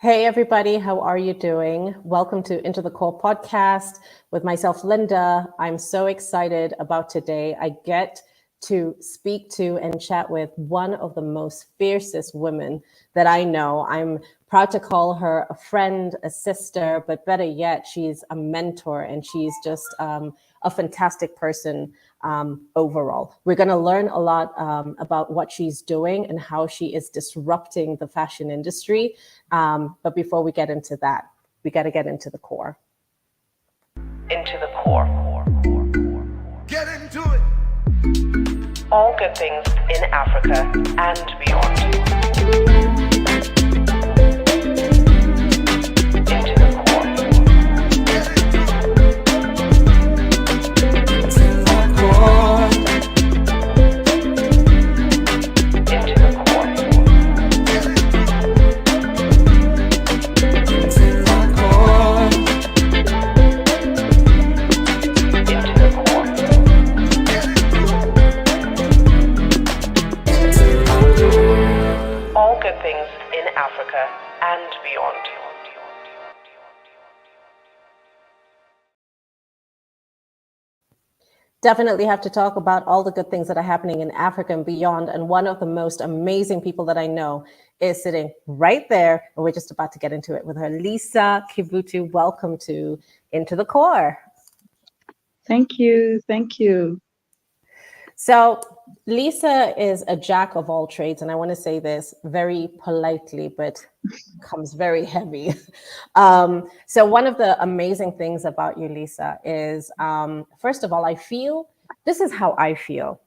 Hey, everybody, how are you doing? Welcome to Into the Core podcast with myself, Linda. I'm so excited about today. I get to speak to and chat with one of the most fiercest women that I know. I'm proud to call her a friend, a sister, but better yet, she's a mentor and she's just a fantastic person overall. We're going to learn a lot about what she's doing and how she is disrupting the fashion industry. But before we get into that, we got to get into the core. Into the core. Get into it. All good things in Africa and beyond. Into the core. Into the core. Into the core. Into the core. Into the core. Into the core. All good things in Africa and beyond. Definitely have to talk about all the good things that are happening in Africa and beyond. And one of the most amazing people that I know is sitting right there. And we're just about to get into it with her. Lisa Kibutu, welcome to Into the Core. Thank you. Thank you. So Lisa is a jack of all trades. And I want to say this very politely, but comes very heavy. So one of the amazing things about you, Lisa, is first of all, this is how I feel.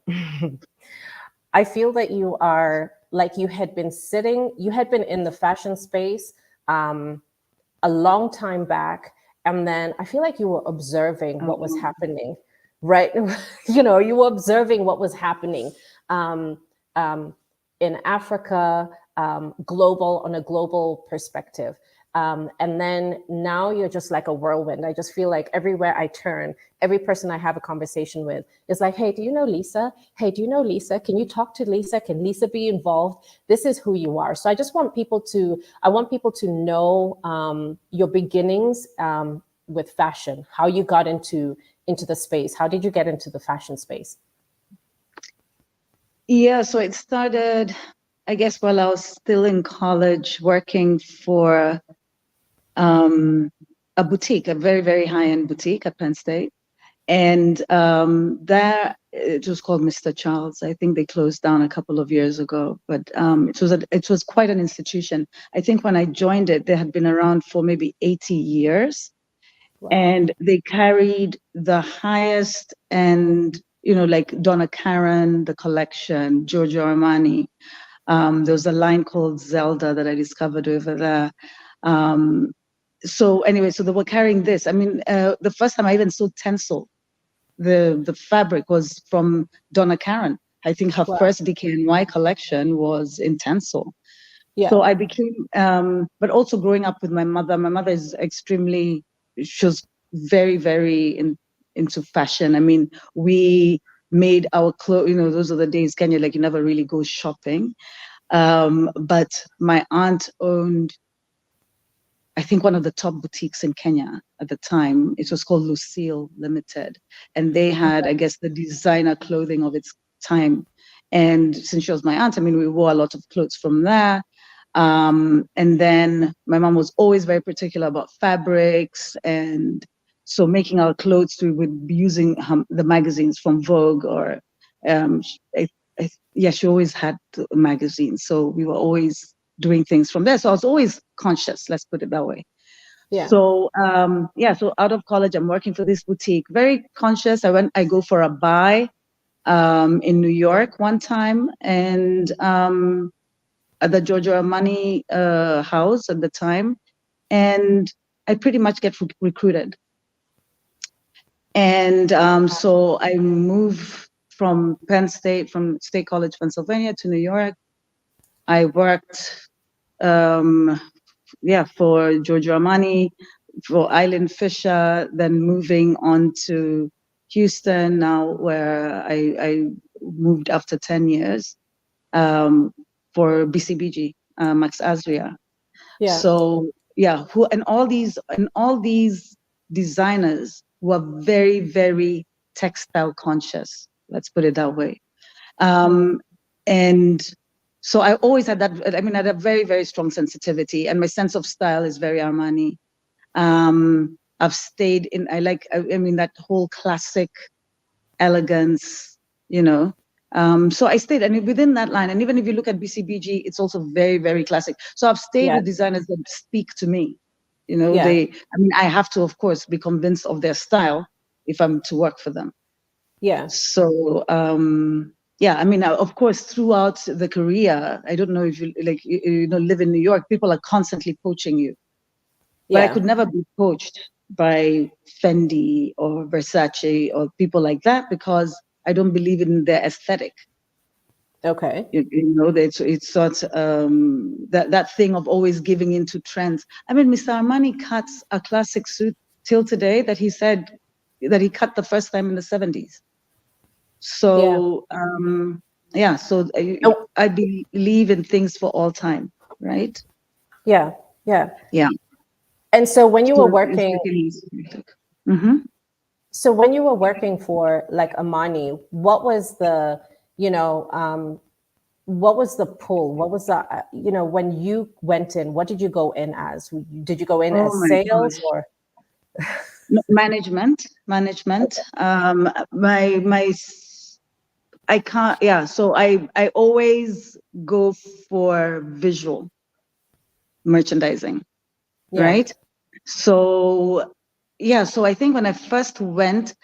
I feel that you are like you had been in the fashion space a long time back. And then I feel like you were observing what was happening, right? You were observing what was happening in Africa, on a global perspective. And then now you're just like a whirlwind. I just feel like everywhere I turn, every person I have a conversation with is like, hey, do you know Lisa? Hey, do you know Lisa? Can you talk to Lisa? Can Lisa be involved? This is who you are. So I just want people to know your beginnings with fashion, how you got into the space. How did you get into the fashion space? Yeah, so it started, I guess, while I was still in college working for a boutique, a very, very high-end boutique at Penn State. And there, it was called Mr. Charles. I think they closed down a couple of years ago, but it was quite an institution. I think when I joined it, they had been around for maybe 80 years. Wow. And they carried the highest end, like Donna Karan, the collection, Giorgio Armani. There was a line called Zelda that I discovered over there. So they were carrying this. I mean, the first time I even saw Tencel, the fabric was from Donna Karan. I think her first DKNY collection was in Tencel. Yeah. So I became, but also growing up with my mother. My mother is she was very, very into fashion. I mean, we made our clothes, those are the days, Kenya, like you never really go shopping. But my aunt owned, I think, one of the top boutiques in Kenya at the time. It was called Lucille Limited. And they had, I guess, the designer clothing of its time. And since she was my aunt, I mean, we wore a lot of clothes from there. And then my mom was always very particular about fabrics. And so making our clothes, we would be using the magazines from Vogue or, she always had magazines. So we were always doing things from there. So I was always conscious, let's put it that way. Yeah. So, so out of college, I'm working for this boutique, very conscious. I go for a buy in New York one time, and at the Giorgio Armani house at the time, and I pretty much get recruited. And so I moved from Penn State, from State College, Pennsylvania to New York. I worked, for Giorgio Armani, for Eileen Fisher, then moving on to Houston now, where I moved after 10 years for BCBG, Max Azria. Yeah. So yeah, all these designers who are very, very textile conscious, let's put it that way. Mm. And so I always had that, I mean, I had a very, very strong sensitivity, and my sense of style is very Armani. I've stayed in, I mean, that whole classic elegance, you know. So I stayed, and within that line, and even if you look at BCBG, it's also very, very classic. So I've stayed Yeah. with designers that speak to me. You know, Yeah. I mean, I have to, of course, be convinced of their style if I'm to work for them. Yeah. So, yeah, I mean, of course, throughout the career, I don't know if you live in New York, people are constantly poaching you. But I Yeah. could never be poached by Fendi or Versace or people like that, because I don't believe in their aesthetic. Okay. You know, it's sort that thing of always giving into trends. I mean, Mr. Armani cuts a classic suit till today that he said that he cut the first time in the 70s. Yeah. So yeah, so Oh, I believe in things for all time, right? yeah. Yeah. Yeah. And so when you were So working, mm-hmm. so when you were working for like Amani, what was the, you know, what was the pull? What was the, you know, when you went in, what did you go in as? Did you go in Oh as my sales gosh. or? No, management. I can't, yeah. So I always go for visual merchandising, Yeah. right? So yeah, so I think when I first went,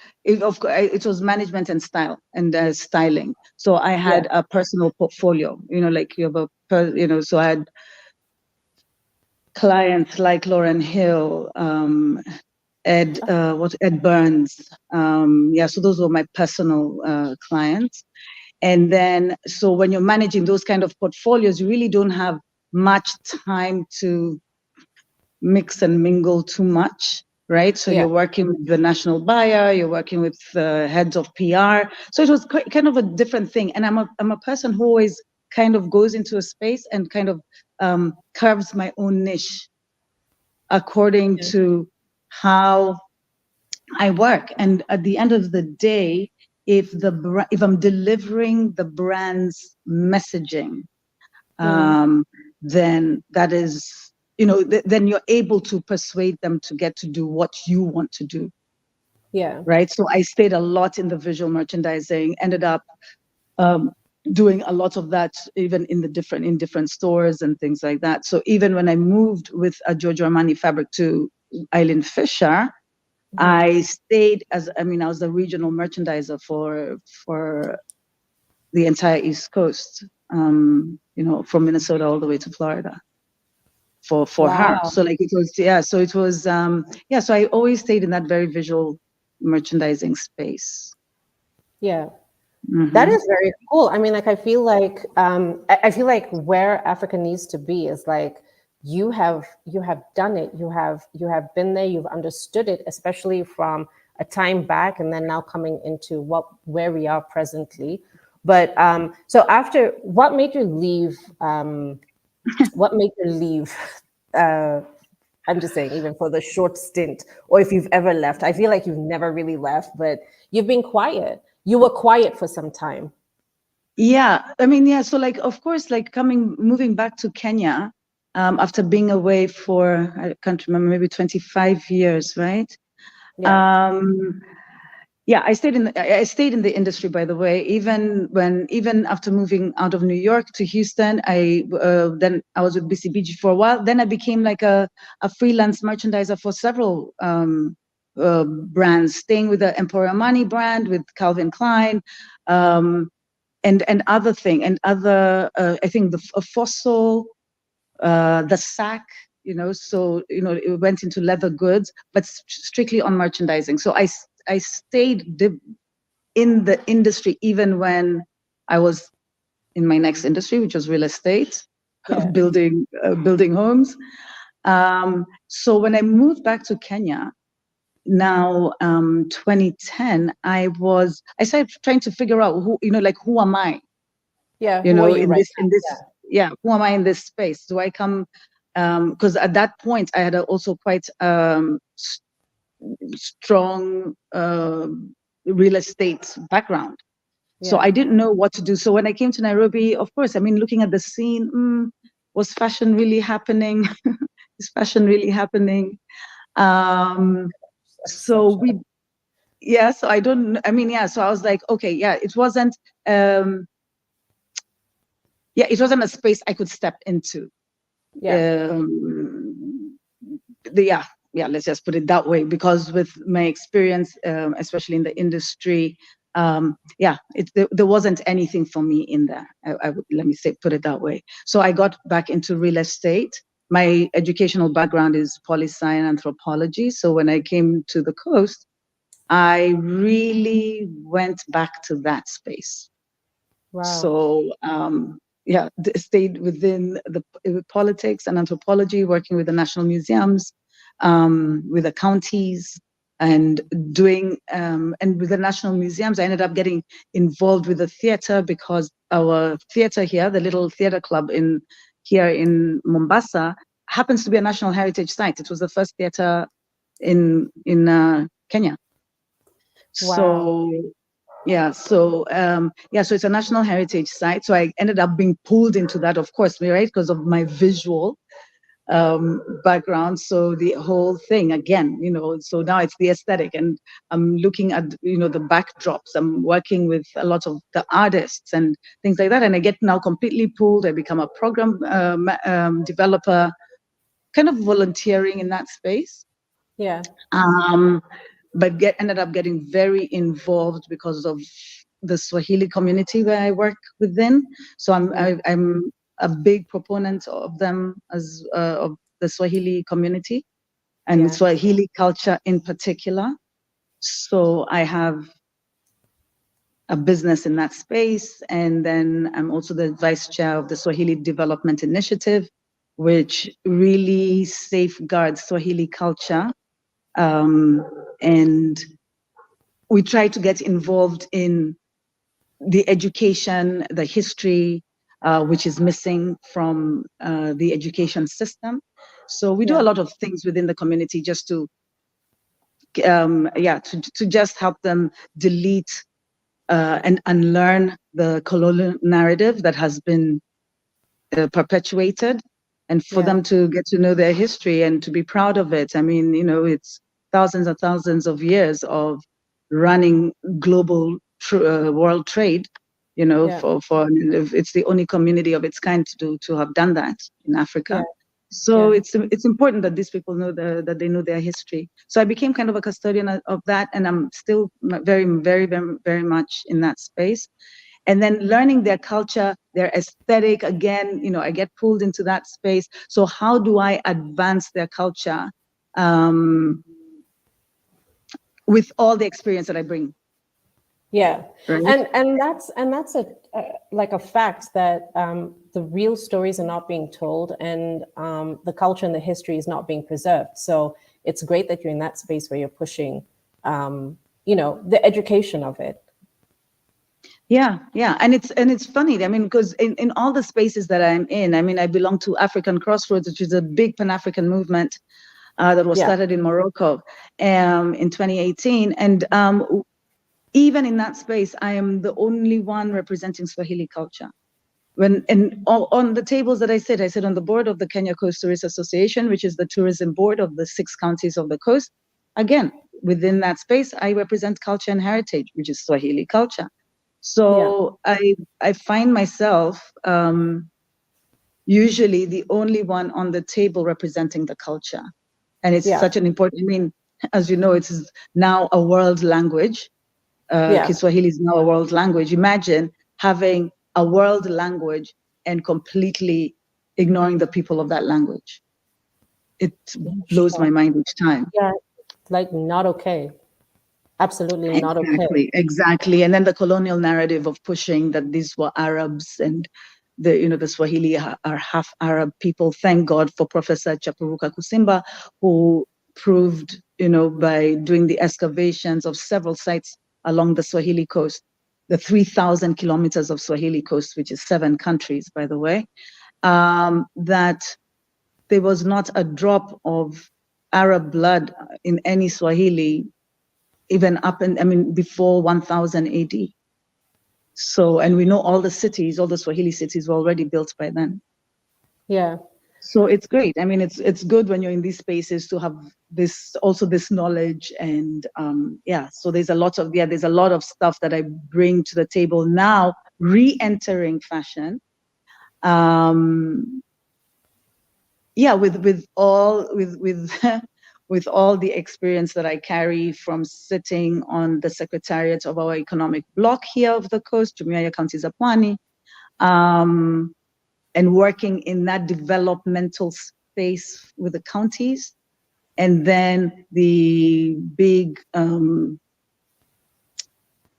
of course, it was management and style and styling. So I Yeah. had a personal portfolio, you know, like you have you know, so I had clients like Lauren Hill, Ed Burns. Yeah, so those were my personal clients. And then, so when you're managing those kind of portfolios, you really don't have much time to mix and mingle too much, right? So Yeah. you're working with the national buyer, you're working with heads of PR. So it was kind of a different thing. And I'm a person who always kind of goes into a space and kind of carves my own niche according Yeah. to how I work. And at the end of the day, if I'm delivering the brand's messaging, Mm. then that is, you know, then you're able to persuade them to get to do what you want to do, Yeah. right? So I stayed a lot in the visual merchandising, ended up doing a lot of that even in different stores and things like that. So even when I moved with a Giorgio Armani fabric to Eileen Fisher, Mhm. I stayed I was the regional merchandiser for the entire East Coast, you know, from Minnesota all the way to Florida for her. Wow. So like it was, yeah, so it was, yeah, so I always stayed in that very visual merchandising space. Yeah. That Mm-hmm. is very cool. I mean, like, I feel like where Africa needs to be is like you have done it. You have been there. You've understood it, especially from a time back, and then now coming into where we are presently. But so after, what made you leave? What made you leave? Uh, I'm just saying, even for the short stint, or if you've ever left. I feel like you've never really left, but you've been quiet. You were quiet for some time. Yeah, I mean, yeah. So like, of course, like moving back to Kenya, after being away for, I can't remember, maybe 25 years, right? Yeah. Um, yeah, I stayed in the industry, by the way. Even after moving out of New York to Houston, then I was with BCBG for a while. Then I became like a freelance merchandiser for several brands, staying with the Emporio Armani brand, with Calvin Klein, and other thing, and other, I think the Fossil, the Sack, you know, so, you know, it went into leather goods, but strictly on merchandising. So I stayed in the industry even when I was in my next industry, which was real estate, Yeah. building homes. So when I moved back to Kenya, now 2010, I started trying to figure out who, you know, like, who am I, Yeah. you Who are know, you right in this, yeah, who am I in this space? Do I come because at that point I had also quite strong real estate background. So Yeah. I didn't know what to do. So when I came to Nairobi, of course, I mean, looking at the scene, was fashion really happening? Is fashion really happening? So we, yeah, so I don't, I mean, yeah, so I was like, okay, yeah, it wasn't, it wasn't a space I could step into. Yeah. Let's just put it that way, because with my experience, especially in the industry, there wasn't anything for me in there. Let me put it that way. So I got back into real estate. My educational background is poli-sci and anthropology. So when I came to the coast, I really went back to that space. Wow. So stayed within the politics and anthropology, working with the national museums, with the counties, and doing and with the national museums. I ended up getting involved with the theater, because our theater here, the little theater club here in Mombasa, happens to be a national heritage site. It was the first theater in Kenya. Wow. So it's a national heritage site. So I ended up being pulled into that, of course, right, because of my visual background. So the whole thing again, so now it's the aesthetic, and I'm looking at the backdrops. I'm working with a lot of the artists and things like that, and I get now completely pulled. I become a program developer, kind of volunteering in that space. Yeah. But ended up getting very involved because of the Swahili community where I work within. So I'm a big proponent of them, as of the Swahili community and Swahili culture in particular. So I have a business in that space, and then I'm also the vice chair of the Swahili Development Initiative, which really safeguards Swahili culture. And we try to get involved in the education, the history, which is missing from the education system. So we do a lot of things within the community just to just help them delete and unlearn the colonial narrative that has been perpetuated, and for them to get to know their history and to be proud of it. I mean, it's thousands and thousands of years of running global world trade. For it's the only community of its kind to have done that in Africa. So it's important that these people know that they know their history. So I became kind of a custodian of that, and I'm still very, very, very, very much in that space. And then learning their culture, their aesthetic, again, I get pulled into that space. So how do I advance their culture with all the experience that I bring? Yeah, right? and that's a like a fact that the real stories are not being told, and the culture and the history is not being preserved. So it's great that you're in that space where you're pushing, the education of it. Yeah, and it's funny. I mean, because in all the spaces that I'm in, I mean, I belong to African Crossroads, which is a big Pan-African movement that was started in Morocco in 2018, and even in that space, I am the only one representing Swahili culture. On the tables that I sit on the board of the Kenya Coast Tourist Association, which is the tourism board of the 6 counties of the coast. Again, within that space, I represent culture and heritage, which is Swahili culture. So I find myself usually the only one on the table representing the culture. And it's such an important, I mean, as you know, it is now a world language. Kiswahili is now a world language. Imagine having a world language and completely ignoring the people of that language. It blows my mind each time. Yeah, like not okay. Absolutely not okay. Exactly. And then the colonial narrative of pushing that these were Arabs, and the Swahili are half Arab people. Thank God for Professor Chapuruka Kusimba, who proved, by doing the excavations of several sites along the Swahili coast, the 3,000 kilometers of Swahili coast, which is 7 countries, by the way, that there was not a drop of Arab blood in any Swahili, even before 1000 AD. So, and we know all the Swahili cities were already built by then. Yeah. So it's great. I mean, it's good when you're in these spaces to have this knowledge, and so there's a lot of stuff that I bring to the table now, re-entering fashion. With all with all the experience that I carry from sitting on the secretariat of our economic bloc here of the coast, Jumuiya County Zapwani, and working in that developmental space with the counties, and then the big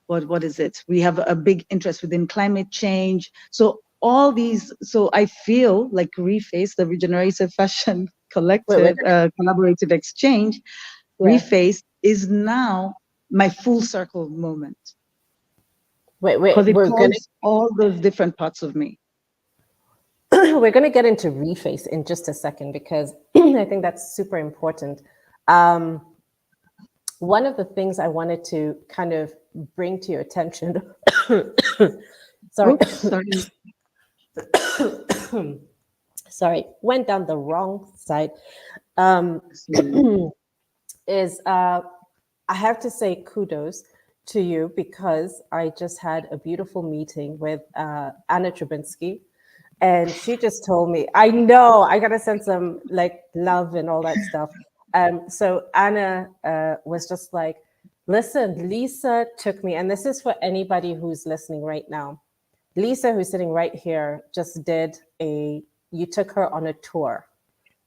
what is it? We have a big interest within climate change. So all these, so I feel like Reface, the Regenerative Fashion Collective, Collaborative Exchange, Reface is now my full circle moment. Because it calls all those different parts of me. We're going to get into Reface in just a second, because I think that's super important. One of the things I wanted to kind of bring to your attention, sorry. Sorry, went down the wrong side, is I have to say kudos to you, because I just had a beautiful meeting with Anna Trubinsky, and she just told me, I know, I gotta send some like love and all that stuff. So Anna was just like, listen, Lisa took me, and this is for anybody who's listening right now. Lisa, who's sitting right here, just you took her on a tour,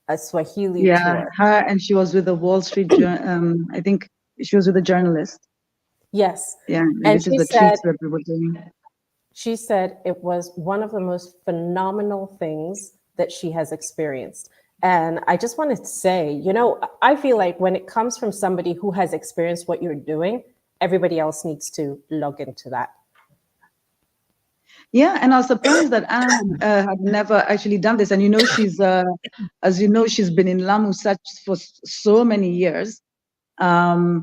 a Swahili tour. Yeah, her, and she was with the Wall Street, I think she was with a journalist. Yes. Yeah, and this is the treats that we were doing. She said it was one of the most phenomenal things that she has experienced. And I just wanted to say, I feel like when it comes from somebody who has experienced what you're doing, everybody else needs to log into that. Yeah, and I was surprised that Anne had never actually done this. And she's, as you know, she's been in Lamu for so many years. I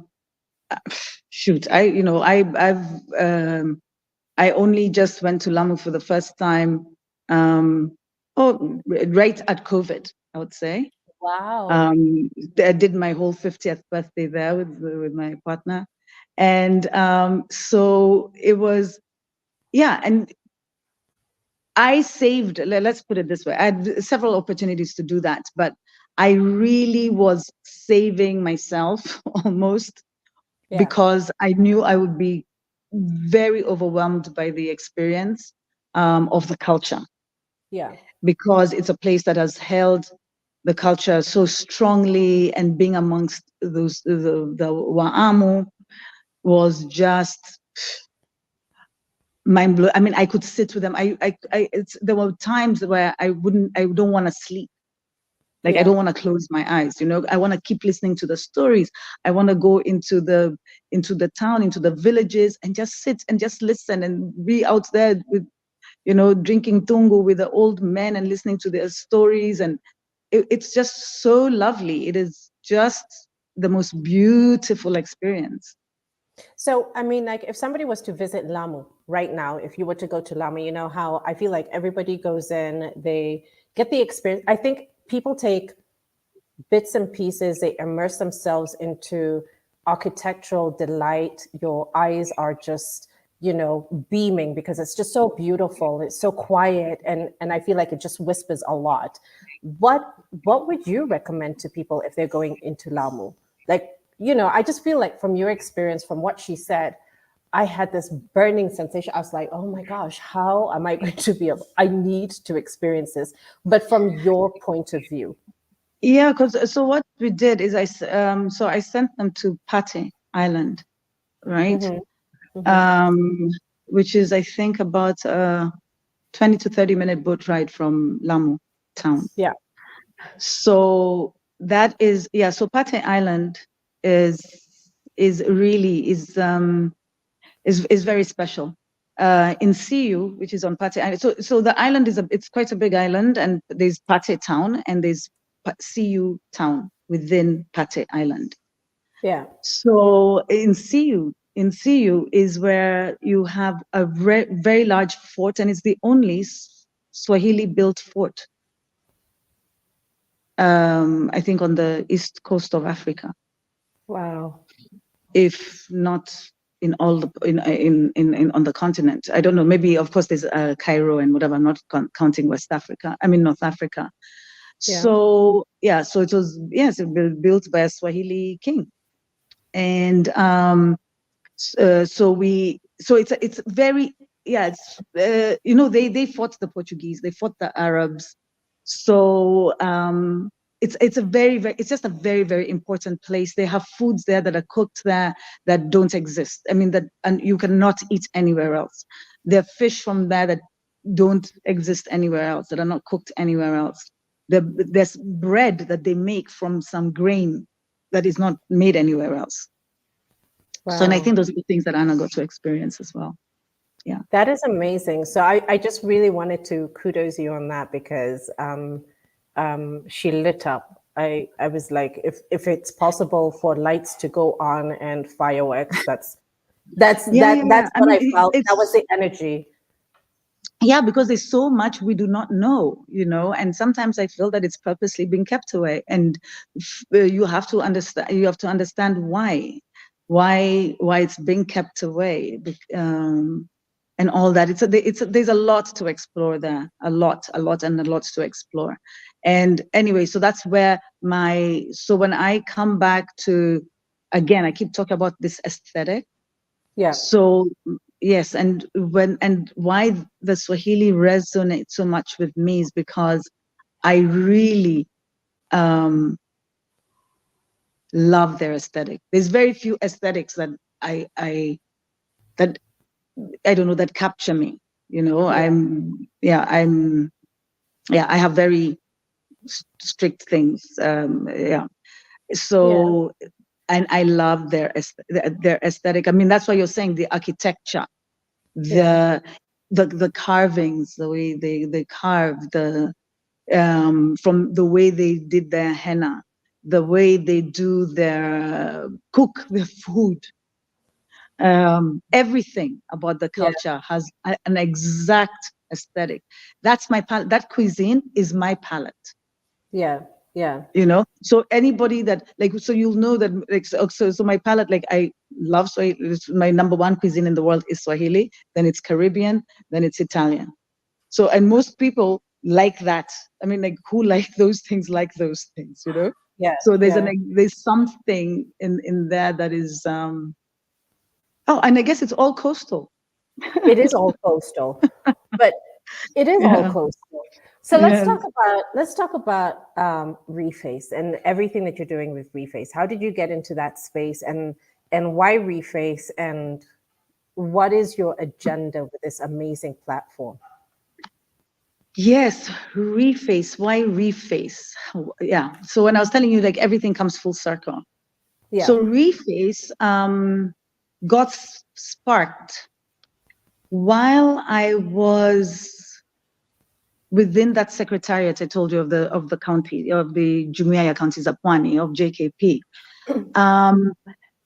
only just went to Lamu for the first time, right at COVID, I would say. Wow. I did my whole 50th birthday there with my partner. And so it was, and I saved, let's put it this way, I had several opportunities to do that, but I really was saving myself almost, because I knew I would be very overwhelmed by the experience of the culture. Yeah. Because it's a place that has held the culture so strongly, and being amongst those, the Wa'amu was just mind blowing. I mean, I could sit with them. There were times where I don't want to sleep. Like, I don't want to close my eyes, I want to keep listening to the stories. I want to go into the town, into the villages, and just sit and just listen and be out there with, drinking tungu with the old men and listening to their stories. And it's just so lovely. It is just the most beautiful experience. So, I mean, like, if somebody was to visit Lamu right now, if you were to go to Lamu, how I feel like everybody goes in, they get the experience. I think people take bits and pieces, they immerse themselves into architectural delight. Your eyes are just, beaming, because it's just so beautiful. It's so quiet. And I feel like it just whispers a lot. What would you recommend to people if they're going into Lamu? Like, I just feel like from your experience, from what she said, I had this burning sensation. I was like, oh my gosh, how am I going to be able, I need to experience this, but from your point of view. Yeah, so what we did is I sent them to Pate Island, right? Which is, I think, about a 20 to 30-minute boat ride from Lamu town. Yeah. So that is, so Pate Island is very special. In Siu, which is on Pate Island. So the island it's quite a big island, and there's Pate town, and there's CU town within Pate Island. Yeah. So in CU is where you have a very large fort, and it's the only Swahili-built fort, I think, on the east coast of Africa, Wow. if not in all the in on the continent. I don't know. Maybe, of course, there's Cairo and whatever. I'm not counting West Africa. I mean North Africa. Yeah. So yeah, so it was, yes, it was built by a Swahili king, and so it's very, yeah, it's they fought the Portuguese, they fought the Arabs, so it's a very it's just a very, very important place. They have foods there that are cooked there that don't exist. I mean, that, and you cannot eat anywhere else. There are fish from there that don't exist anywhere else, that are not cooked anywhere else. There's bread that they make from some grain that is not made anywhere else. Wow. So, and I think those are the things that Anna got to experience as well. Yeah. That is amazing. So I just really wanted to kudos you on that, because she lit up. I was like, if it's possible for lights to go on and fireworks, that's Yeah. what I mean, I felt. That was the energy. Yeah, because there's so much we do not know, and sometimes I feel that it's purposely being kept away, and you have to understand why it's being kept away, and all that. There's a lot to explore there, a lot to explore. And anyway, so that's where so when I come back to, again, I keep talking about this aesthetic. Yeah. So yes, and why the Swahili resonates so much with me is because I really love their aesthetic. There's very few aesthetics that I don't know, that capture me. Yeah. I have very strict things. So. Yeah. And I love their aesthetic. I mean, that's why you're saying the architecture, the carvings, the way they carve, from the way they did their henna, the way they do cook their food. Everything about the culture has an exact aesthetic. That's my palate. That cuisine is my palate. Yeah. Yeah. So anybody that, like, so you'll know that, like, so my palate, like, I love Swahili. My number one cuisine in the world is Swahili, then it's Caribbean, then it's Italian. So, and most people like that. I mean, like, who like those things, Yeah. So there's something in there that is and I guess it's all coastal. It is all coastal, but it is all coastal. So let's talk about Reface and everything that you're doing with Reface. How did you get into that space, and why Reface, and what is your agenda with this amazing platform? Yes, Reface. Why Reface? Yeah. So when I was telling you, like, everything comes full circle. Yeah. So Reface got sparked while I was within that secretariat I told you of the county, of the Jumuiya County Zapwani, of JKP.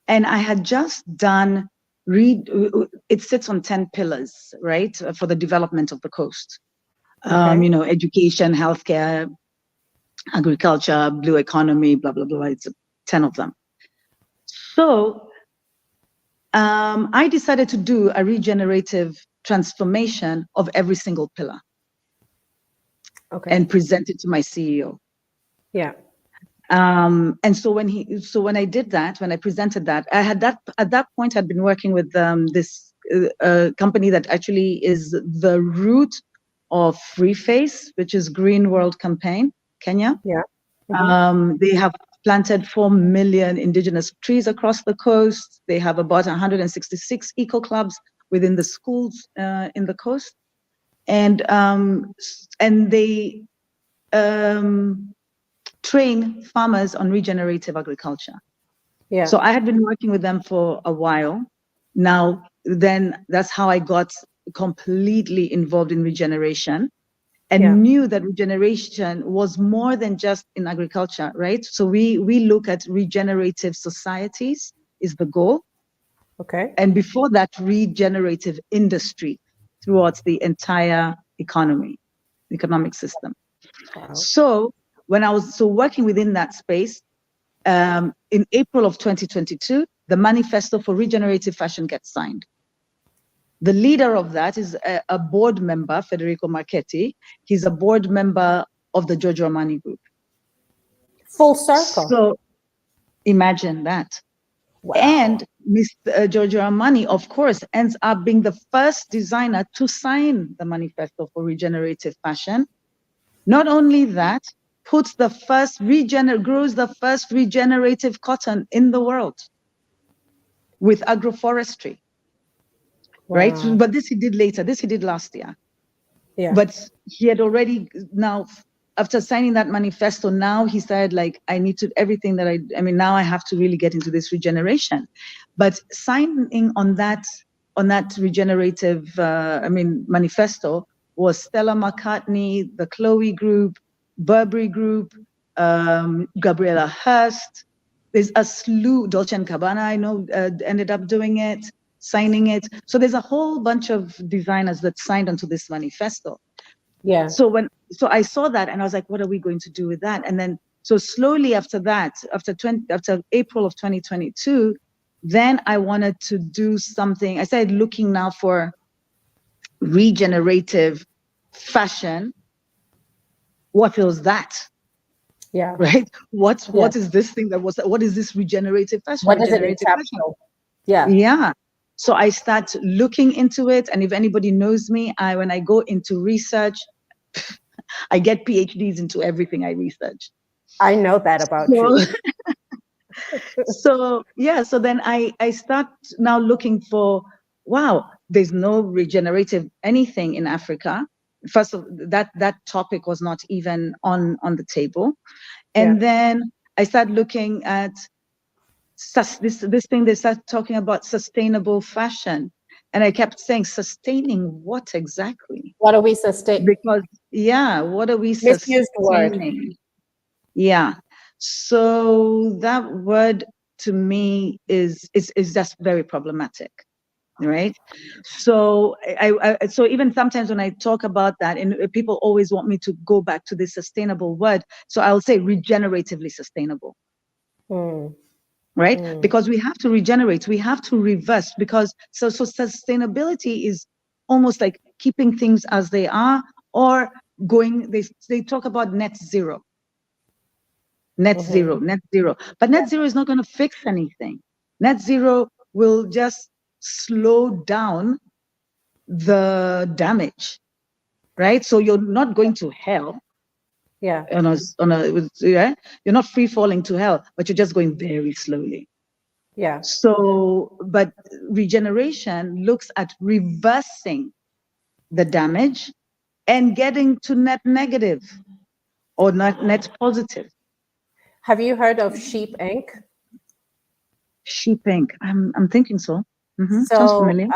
And I had just done, it sits on 10 pillars, right, for the development of the coast. Okay. Education, healthcare, agriculture, blue economy, blah, blah, blah. It's 10 of them. So I decided to do a regenerative transformation of every single pillar. Okay. And present it to my CEO. Yeah. And so when I did that, when I presented that, I had at that point I'd been working with this company that actually is the root of Reface, which is Green World Campaign, Kenya. Yeah. Mm-hmm. They have planted 4 million indigenous trees across the coast. They have about 166 eco clubs within the schools in the coast. And they train farmers on regenerative agriculture. Yeah. So I had been working with them for a while. Now, then that's how I got completely involved in regeneration. and Yeah. knew that regeneration was more than just in agriculture, right? So we look at regenerative societies is the goal. Okay. And before that, regenerative industry throughout the entire economic system. Wow. So when I was working within that space, in April of 2022, the manifesto for regenerative fashion gets signed. The leader of that is a board member, Federico Marchetti. He's a board member of the Giorgio Armani Group. Full circle. So imagine that. Wow. And Mr. Giorgio Armani, of course, ends up being the first designer to sign the manifesto for regenerative fashion. Not only that, grows the first regenerative cotton in the world with agroforestry. Right? Wow. But this he did later. This he did last year. Yeah. But he had already now, after signing that manifesto, now he said, like, I need to, everything that I mean, now I have to really get into this regeneration. But signing on that regenerative, manifesto was Stella McCartney, the Chloe Group, Burberry Group, Gabriela Hearst. There's a slew, Dolce & Gabbana, I know, ended up doing it, signing it. So there's a whole bunch of designers that signed onto this manifesto. Yeah. So I saw that and I was like, what are we going to do with that? And then, so slowly after that, after April of 2022, then I wanted to do something. I started looking now for regenerative fashion. What was that? Yeah. Right? What is this thing what is this regenerative fashion? What does it Regenerative fashion. entail? Yeah. Yeah. So I start looking into it. And if anybody knows me, when I go into research, I get PhDs into everything I research. I know that about you. So then I start now looking for, wow, there's no regenerative anything in Africa. First of that topic was not even on the table. And then I start looking at this thing, they start talking about sustainable fashion. And I kept saying, sustaining what exactly? What are we sustaining? Because, what are we Misused word. sustaining? Yeah. So that word to me is just very problematic, right? So so even sometimes when I talk about that, and people always want me to go back to this sustainable word, so I'll say regeneratively sustainable. Right? Because we have to regenerate, we have to reverse, because so sustainability is almost like keeping things as they are, or going, they talk about net zero. But net zero is not going to fix anything. Net zero will just slow down the damage, right? So you're not going to hell. Yeah. You're not free falling to hell, but you're just going very slowly. Yeah. So, but regeneration looks at reversing the damage and getting to net negative or net positive. Have you heard of sheep ink? Sheep ink. I'm thinking so. Sounds So familiar.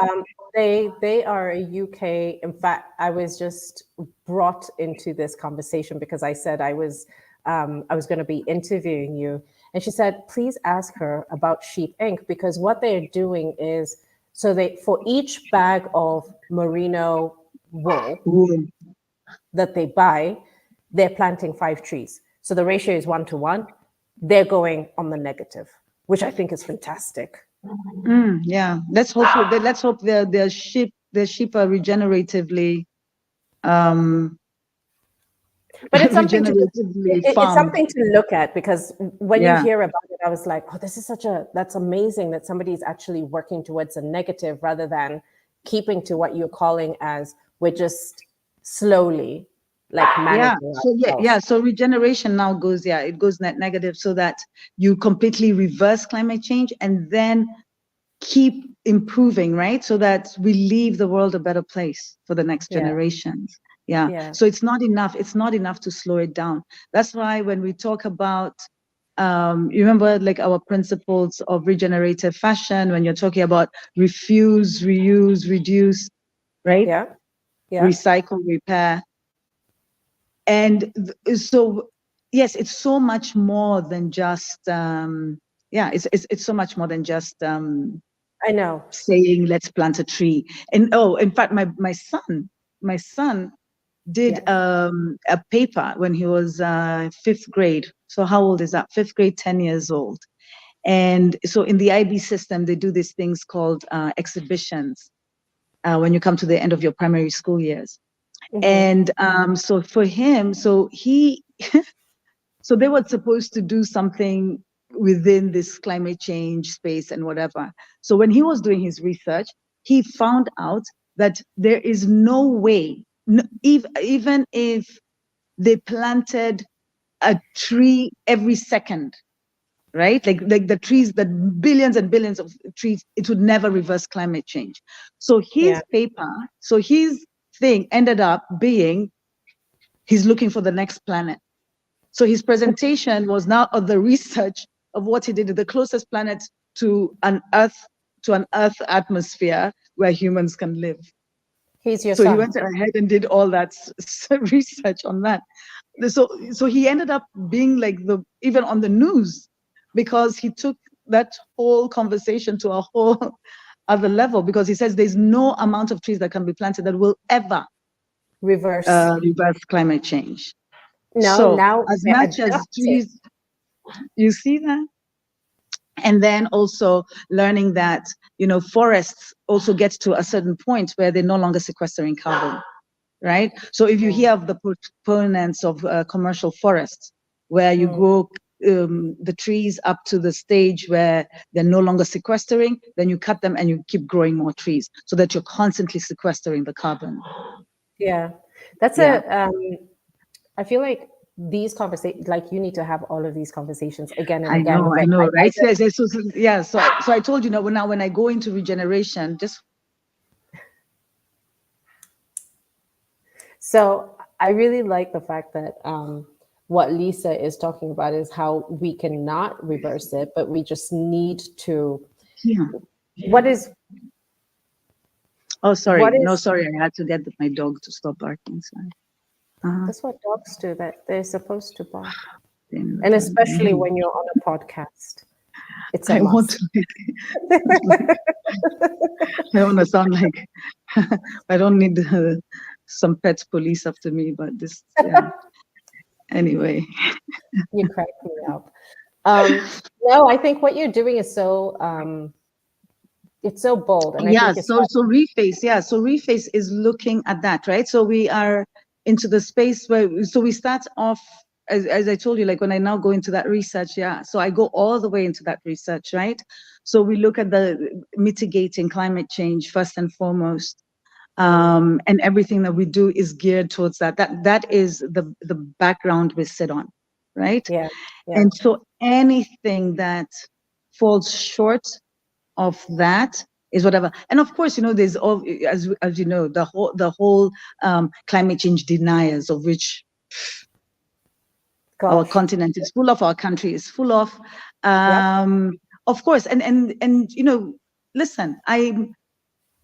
they are a UK. In fact, I was just brought into this conversation because I said I was going to be interviewing you, and she said, please ask her about sheep ink, because what they're doing is, so they, for each bag of merino wool that they buy, they're planting 5 trees. So the ratio is 1-to-1. They're going on the negative, which I think is fantastic. Yeah, let's hope their sheep are regeneratively but it's something regeneratively it's something to look at, because when you hear about it, I was like, oh, this is that's amazing that somebody is actually working towards a negative rather than keeping to what you're calling as we're just slowly like managing. So regeneration now goes it goes net negative, so that you completely reverse climate change and then keep improving, right? So that we leave the world a better place for the next generations. So it's not enough to slow it down. That's why when we talk about you remember like our principles of regenerative fashion, when you're talking about refuse, reuse, reduce, right? Yeah. Recycle, repair. And so, yes, it's so much more than just, it's so much more than just I know. saying, let's plant a tree. And in fact, my son did Yeah. a paper when he was fifth grade. So how old is that? Fifth grade, 10 years old. And so in the IB system, they do these things called exhibitions when you come to the end of your primary school years. And so for him, so they were supposed to do something within this climate change space and whatever. So when he was doing his research, he found out that there is no way, even if they planted a tree every second, right? Like the trees, that billions and billions of trees, it would never reverse climate change. So his his thing ended up being, he's looking for the next planet. So his presentation was now of the research of what he did, the closest planet to an Earth atmosphere where humans can live. He's your So son. he went ahead and did all that research on that. So he ended up being like even on the news, because he took that whole conversation to a whole other level, because he says there's no amount of trees that can be planted that will ever Reverse. reverse climate change. No, So now as we're much as adapting. trees, you see that? And then also learning that, forests also get to a certain point where they're no longer sequestering carbon, right? So if you hear of the proponents of commercial forests, where you grow the trees up to the stage where they're no longer sequestering, then you cut them and you keep growing more trees so that you're constantly sequestering the carbon. Yeah, that's I feel like these conversations, like you need to have all of these conversations again and again. I But know, right? I So I told you, now when I go into regeneration, So I really like the fact that what Lisa is talking about is how we cannot reverse it, but we just need to. yeah. What is? Oh, sorry. What No, is? sorry. I had to get my dog to stop barking. Sorry. That's what dogs do. That they're supposed to bark, Then, and especially when you're on a podcast, it's a I want must. to. I want to sound like I don't need some pet police after me, but this. Yeah. Anyway. You crack me up. No, I think what you're doing is so it's so bold, and I Yeah. think it's So reface. Yeah. So reface is looking at that, right? So we are into the space where we start off. As I told you, like when I now go into that research, yeah. So I go all the way into that research, right? So we look at the mitigating climate change first and foremost. And everything that we do is geared towards that. That is the background we sit on, right? yeah. And so anything that falls short of that is whatever. And of course, there's all, as you know, the whole climate change deniers, of which our Gosh. continent is full of, our country is full of. Of course, and listen,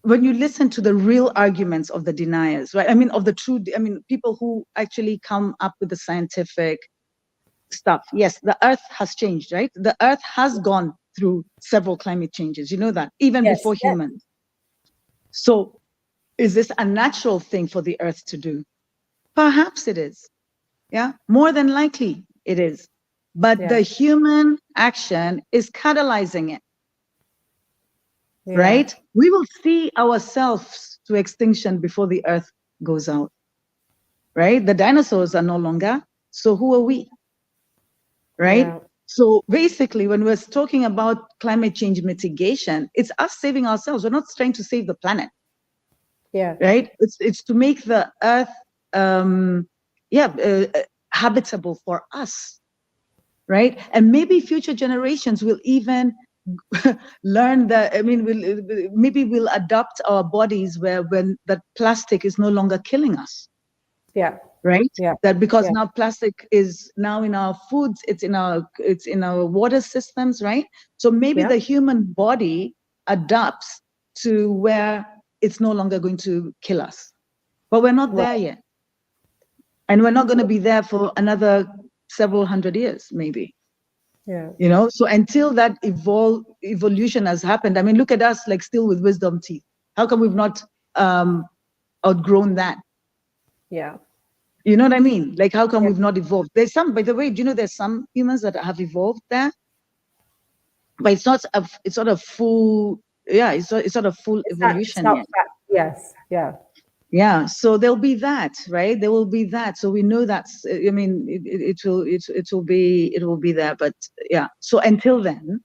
when you listen to the real arguments of the deniers, right? I mean, people who actually come up with the scientific stuff. Yes, the Earth has changed, right? The Earth has gone through several climate changes. You know that, even before humans. So is this a natural thing for the Earth to do? Perhaps it is. Yeah, more than likely it is. But the human action is catalyzing it. Right? We will see ourselves to extinction before the Earth goes out. Right? The dinosaurs are no longer. So who are we? Right? Yeah. So basically, when we're talking about climate change mitigation, it's us saving ourselves. We're not trying to save the planet. Yeah. Right? It's to make the Earth habitable for us. Right? And maybe future generations will even learn that. I mean, we'll adopt our bodies when that plastic is no longer killing us. Yeah. Right. Yeah. That because now plastic is now in our foods, it's in our water systems. Right. So maybe the human body adapts to where it's no longer going to kill us, but we're not there yet. And we're not going to be there for another several hundred years, maybe. Yeah. You know, so until that evolution has happened, I mean, look at us, like still with wisdom teeth. How come we've not outgrown that? Yeah. You know what I mean? Like, how come Yeah. we've not evolved? There's some, by the way, do you know there's some humans that have evolved there, but it's not a full, yeah, it's not a full It's evolution not yet. yes. Yeah. Yeah, so there'll be that, right? There will be that. So we know that's. I mean, it will be there. But yeah. So until then,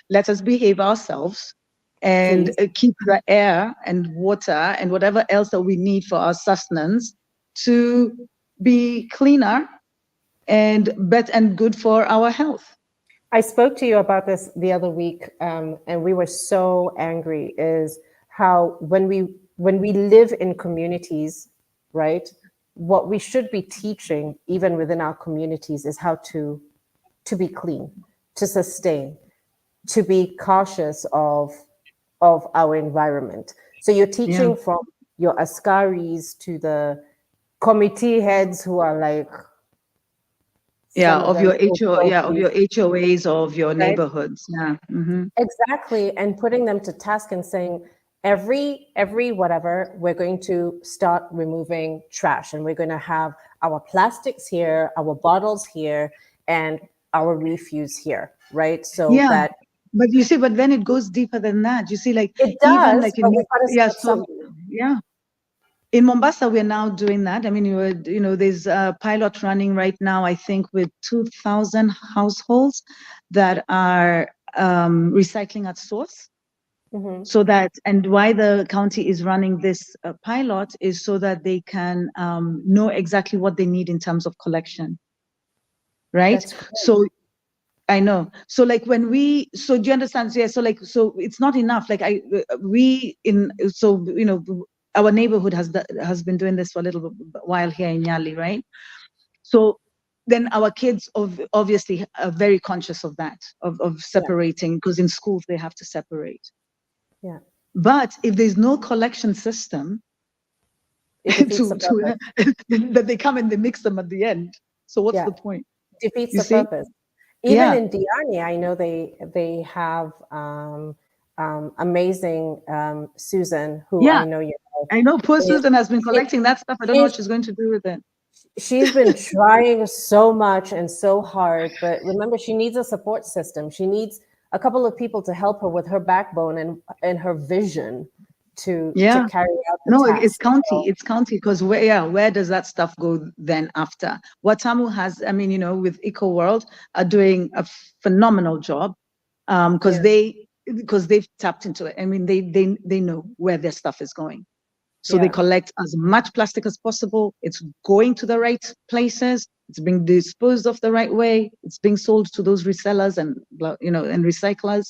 let us behave ourselves and Please. keep the air and water and whatever else that we need for our sustenance to be cleaner and better and good for our health. I spoke to you about this the other week, and we were so angry. Is how when we live in communities, right? What we should be teaching, even within our communities, is how to be clean, to sustain, to be cautious of our environment. So you're Yeah, teaching from your askaris to the committee heads who are like yeah, some of of them your of trophies, your HOAs, of your right? neighborhoods. Yeah. Mm-hmm. Exactly, and putting them to task and saying every whatever we're going to start removing trash, and we're going to have our plastics here, our bottles here, and our refuse here, right? So Yeah, that but you see, but then it goes deeper than that. You see, like it even does, like in but we've got to yeah, start so somewhere. yeah, in Mombasa we're now doing that. I mean, there's a pilot running right now. I think with 2,000 households that are recycling at source. Hmm. So that, and why the county is running this pilot is so that they can know exactly what they need in terms of collection, right? That's great. So I know. So like when so do you understand? So, yeah. So like, so it's not enough. Like so our neighborhood has been doing this for a little while here in Yali, right? So then our kids obviously are very conscious of that, of Yeah, separating, because in schools they have to separate. yeah. But if there's no collection system It defeats the to purpose. that they come and they mix them at the end. So what's Yeah, the point? defeats You the see? purpose. Even Yeah. in Diani, I know they have amazing Susan, who I Yeah. know you know. I know poor Is Susan has been she, collecting that stuff. I don't know what she's she's going to do with it. she's been trying so much and so hard, but remember, she needs a support system. She needs a couple of people to help her with her backbone and her vision to Yeah. carry out the No, it's task. county. So It's county because where does that stuff go then after? Watamu has, I mean, with Eco World are doing a phenomenal job because yeah, they've tapped into it. I mean, they know where their stuff is going. So they yeah, collect as much plastic as possible. It's going to the right places. It's being disposed of the right way. It's being sold to those resellers and recyclers.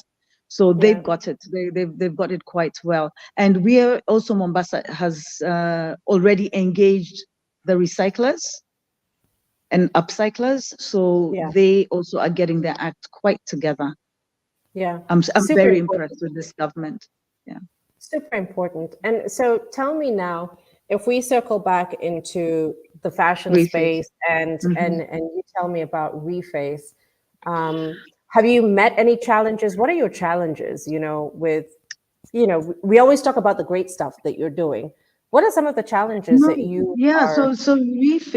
So they've yeah, got it. They've got it quite well. And we are also, Mombasa has already engaged the recyclers and upcyclers. So yeah, they also are getting their act quite together. yeah. I'm Super very important. impressed with this government. Yeah. Super important. And so tell me now, if we circle back into the fashion Reface. space and Mhm. and you tell me about Reface, have you met any challenges? What are your challenges, we always talk about the great stuff that you're doing. What are some of the challenges No, that you yeah, are?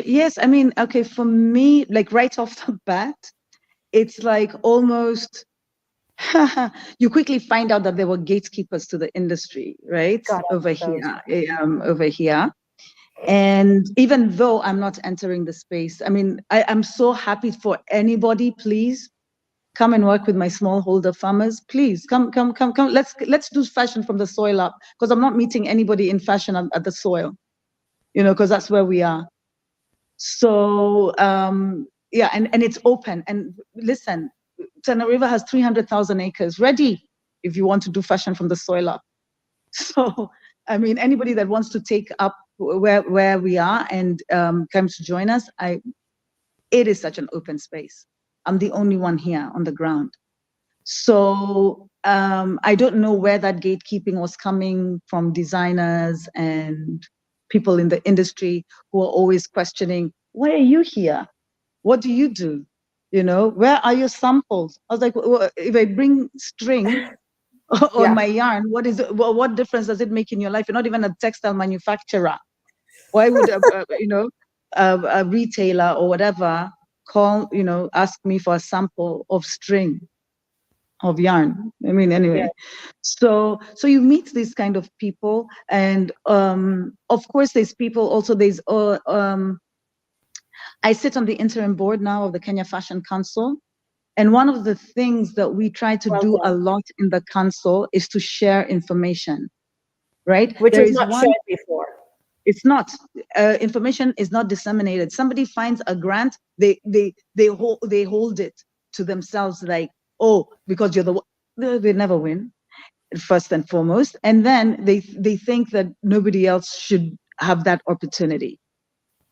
yes, I mean, okay, for me, like right off the bat, it's like almost you quickly find out that there were gatekeepers to the industry, right? God, I Over love those. here, over here. And even though I'm not entering the space, I mean, I'm so happy for anybody, please come and work with my smallholder farmers. Please come. Let's do fashion from the soil up, because I'm not meeting anybody in fashion at the soil, because that's where we are. So yeah, and it's open. And listen, Tana River has 300,000 acres ready if you want to do fashion from the soil up. So I mean, anybody that wants to take up where we are and comes to join us, it is such an open space. I'm the only one here on the ground. So I don't know where that gatekeeping was coming from, designers and people in the industry who are always questioning, why are you here? What do you do? You know, where are your samples? I was like, well, if I bring string on my yarn, what difference does it make in your life? You're not even a textile manufacturer. Why would a retailer or whatever ask me for a sample of string, of yarn? I mean, anyway. So you meet these kind of people, and of course there's people also. I sit on the interim board now of the Kenya Fashion Council, and one of the things that we try to do a lot in the council is to share information, right? Which is not shared before. It's not. Information is not disseminated. Somebody finds a grant, they hold it to themselves, like, oh, because you're they never win, first and foremost, and then they think that nobody else should have that opportunity.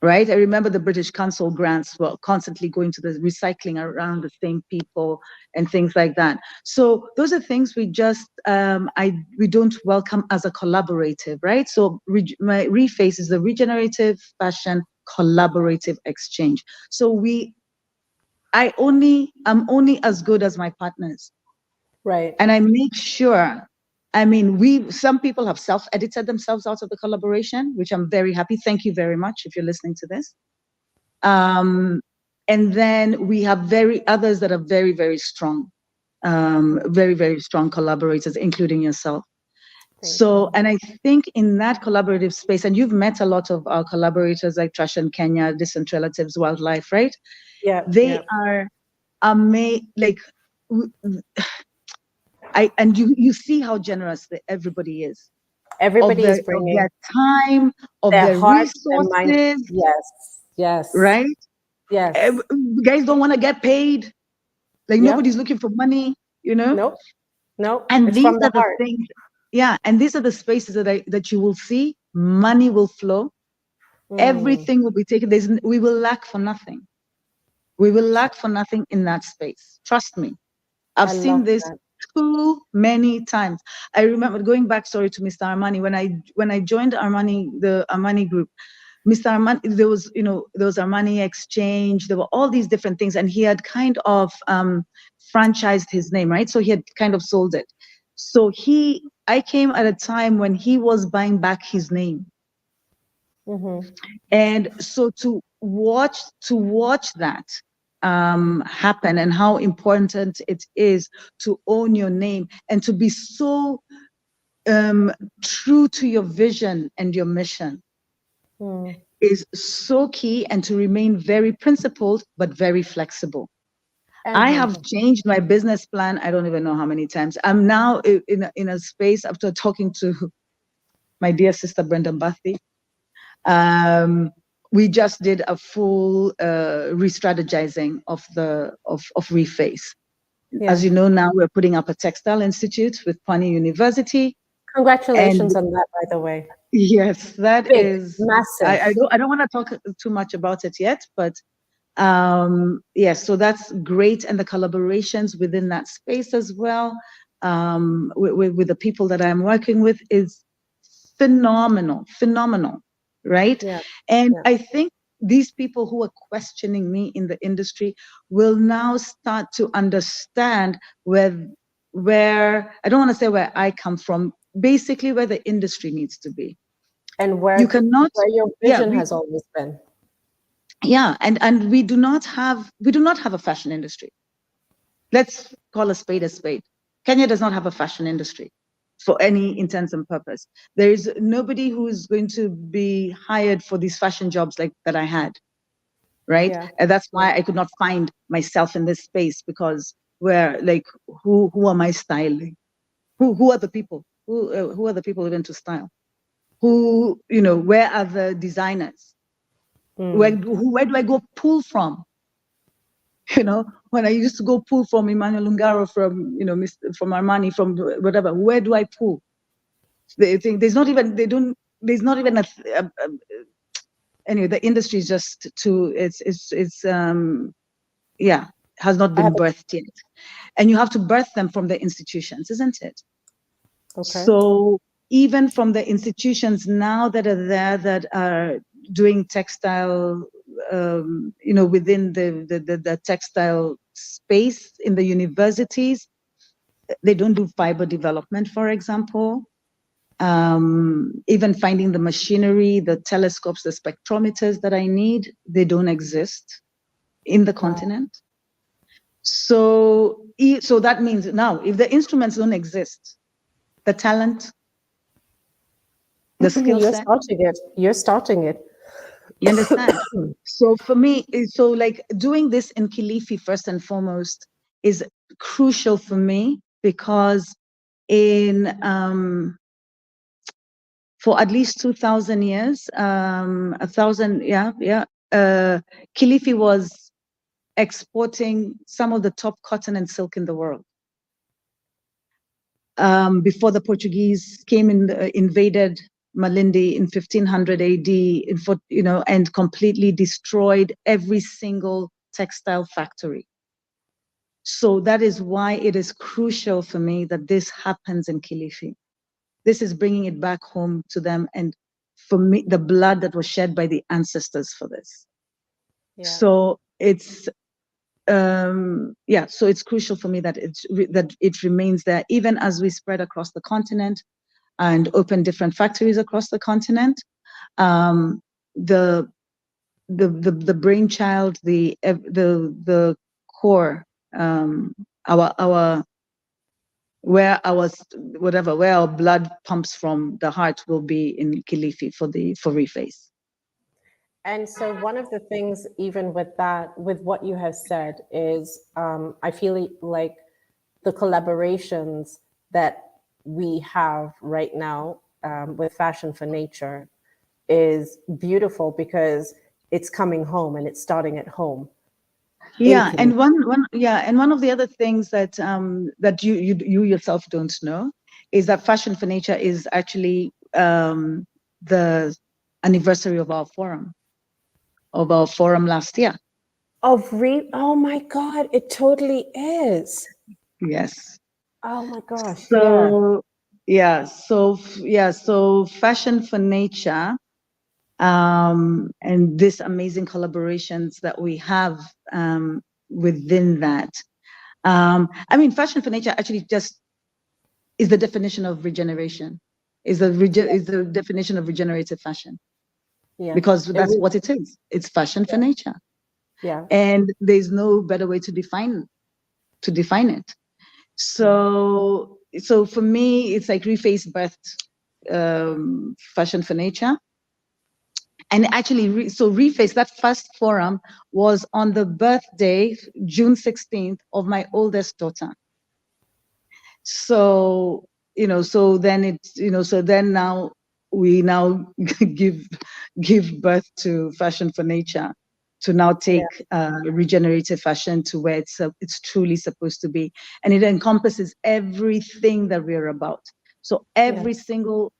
Right? I remember the British Council grants were constantly going to the recycling around the same people and things like that. So those are things we just we don't welcome as a collaborative, right? So my Reface is the Regenerative Fashion Collaborative Exchange. So I'm only as good as my partners. Right. And I make sure, I mean, some people have self-edited themselves out of the collaboration, which I'm very happy. Thank you very much if you're listening to this. And then we have others that are very, very strong, very, very strong collaborators, including yourself. And I think in that collaborative space, and you've met a lot of our collaborators like Trash and Kenya, Distant Relatives, Wildlife, right? Yeah. They are amazing. Like, and you see how generous everybody is. Everybody is bringing of their time, of their heart, resources. their mind. Yes. Right? Yes. Guys don't want to get paid. Like nobody's looking for money, you know? Nope. And it's these from are the the heart. things, and these are the spaces that you will see. Money will flow. Everything will be taken. We will lack for nothing. We will lack for nothing in that space. Trust me. I've seen this too many times. I remember going back, sorry, to Mr. Armani. When I joined Armani, the Armani group, Mr. Armani, there was Armani Exchange, there were all these different things, and he had kind of franchised his name, right? So he had kind of sold it. So I came at a time when he was buying back his name. And so to watch that happen, and how important it is to own your name and to be so true to your vision and your mission is so key, and to remain very principled but very flexible. I have changed my business plan. I don't even know how many times. I'm now in a space, after talking to my dear sister Brenda Mbathi. We just did a full re-strategizing of Reface. As you know, now we're putting up a textile institute with Pani University. Congratulations on that, by the way. Yes, that Big, is massive. I don't want to talk too much about it yet, but yes, so that's great, and the collaborations within that space as well, with the people that I'm working with, is phenomenal, right? I think these people who are questioning me in the industry will now start to understand where I don't want to say where I come from, basically where the industry needs to be, and where your vision has always been. And we do not have a fashion industry. Let's call a spade a spade. Kenya does not have a fashion industry for any intents and purpose. There is nobody who is going to be hired for these fashion jobs like that I had, right? And that's why I could not find myself in this space, because we're like, who am I styling? Who are the people? Who are the people who are into style? Where are the designers? Where do I go pull from? When I used to go pull from Emmanuel Ungaro, from Armani, from whatever, where do I pull? They think there's not even anyway, the industry is just has not been birthed yet. And you have to birth them from the institutions, isn't it? Okay. So even from the institutions now that are there that are doing textile, within the textile space in the universities, they don't do fiber development, for example. Even finding the machinery, the telescopes, the spectrometers that I need, they don't exist in the continent. So that means now, if the instruments don't exist, the talent, the skill You're set, starting it. You're starting it. you understand? So for me, so like doing this in Kilifi first and foremost is crucial for me, because for at least 2,000 years, Kilifi was exporting some of the top cotton and silk in the world. Before the Portuguese came in, invaded Malindi in 1500 AD, and completely destroyed every single textile factory. So that is why it is crucial for me that this happens in Kilifi. This is bringing it back home to them, and for me, the blood that was shed by the ancestors for this. Yeah. So it's so it's crucial for me that it remains there, even as we spread across the continent and open different factories across the continent. The brainchild, the core, where our blood pumps from, the heart, will be in Kilifi for Reface. And so one of the things, even with what you have said, is I feel like the collaborations that we have right now with Fashion for Nature is beautiful, because it's coming home and it's starting at home. Yeah, and one of the other things that that you yourself don't know is that Fashion for Nature is actually the anniversary of our forum last year. Oh my God, it totally is. Yes. Oh my gosh. So Fashion for Nature, and this amazing collaborations that we have within that. Fashion for Nature actually just is the definition of regeneration, is the definition of regenerative fashion. Yeah. Because that's what it is. It's fashion for nature. Yeah. And there's no better way to define it. So for me, it's like Reface birthed Fashion for Nature. And actually, Reface, that first forum, was on the birthday, June 16th, of my oldest daughter. So, then now we give birth to Fashion for Nature, to now take regenerative fashion to where it's truly supposed to be. And it encompasses everything that we're about. So every single